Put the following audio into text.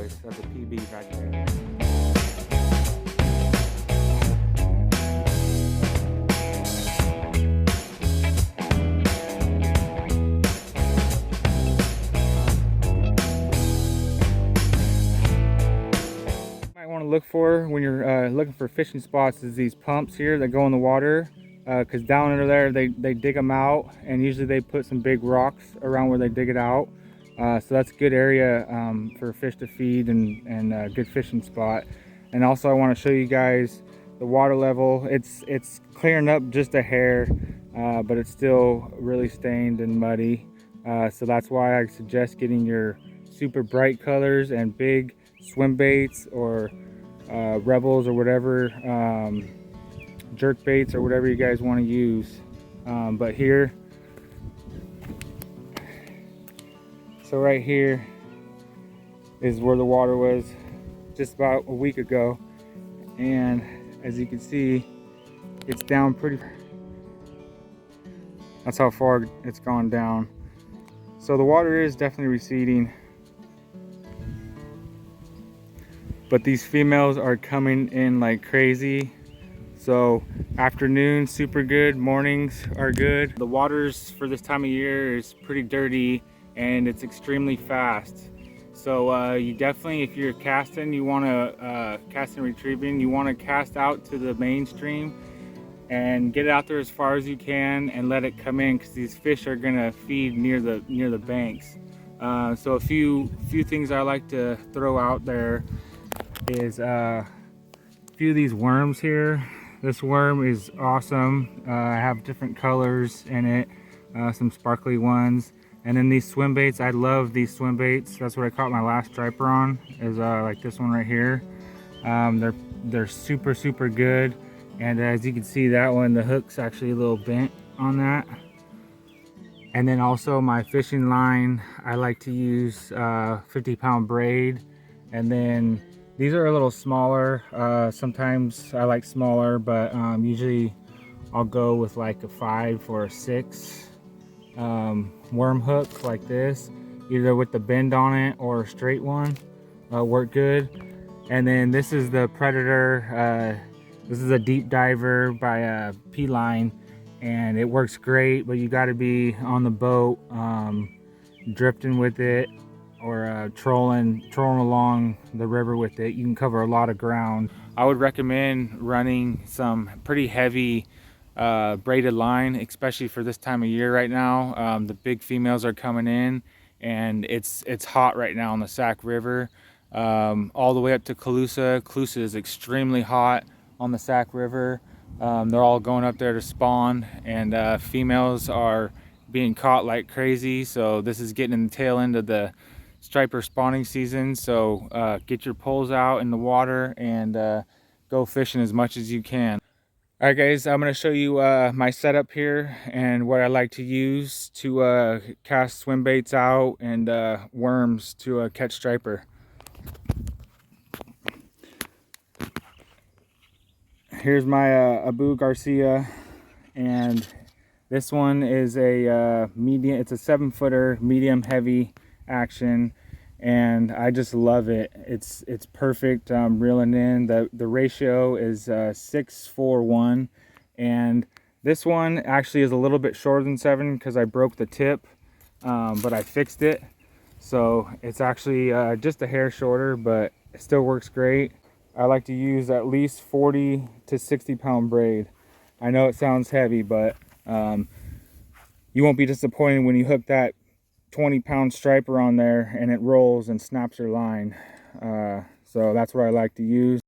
boys. That's a PB right there. Want to look for when you're looking for fishing spots is these pumps here that go in the water, because down under there they dig them out, and usually they put some big rocks around where they dig it out, so that's a good area for fish to feed and a good fishing spot. And also I want to show you guys the water level. It's clearing up just a hair, but it's still really stained and muddy, so that's why I suggest getting your super bright colors and big swim baits or rebels or whatever, jerk baits or whatever you guys want to use. But here, so right here is where the water was just about a week ago, and as you can see, it's down pretty. That's how far it's gone down. So the water is definitely receding. But these females are coming in like crazy. So afternoons super good, mornings are good. The waters for this time of year is pretty dirty and it's extremely fast. So you definitely, if you're casting, you want to cast and retrieving, you want to cast out to the mainstream and get it out there as far as you can and let it come in, because these fish are gonna feed near the banks. So a few things I like to throw out there is a few of these worms here. This worm is awesome. I have different colors in it, some sparkly ones. And then these swim baits, I love these swim baits. That's what I caught my last striper on, is like this one right here. They're super good. And as you can see, that one, the hook's actually a little bent on that. And then also my fishing line, I like to use 50-pound braid. And then these are a little smaller. Sometimes I like smaller, but usually I'll go with like a 5 or a 6 worm hook like this, either with the bend on it or a straight one. Work good. And then this is the Predator. This is a deep diver by P-Line, and it works great, but you got to be on the boat, drifting with it, or trolling along the river with it. You can cover a lot of ground. I would recommend running some pretty heavy braided line, especially for this time of year right now. The big females are coming in, and it's hot right now on the Sac River, all the way up to Calusa. Calusa is extremely hot on the Sac River. They're all going up there to spawn, and females are being caught like crazy. So this is getting in the tail end of the striper spawning season. So get your poles out in the water and go fishing as much as you can. All right guys, I'm going to show you my setup here and what I like to use to cast swim baits out and worms to catch striper. Here's my Abu Garcia, and this one is a medium. It's a 7-footer, medium heavy action, and I just love it. It's perfect reeling in. The ratio is 6-4-1, and this one actually is a little bit shorter than 7 because I broke the tip, but I fixed it, so it's actually just a hair shorter, but it still works great. I like to use at least 40 to 60-pound braid. I know it sounds heavy, but you won't be disappointed when you hook that 20-pound striper on there and it rolls and snaps your line. So that's what I like to use.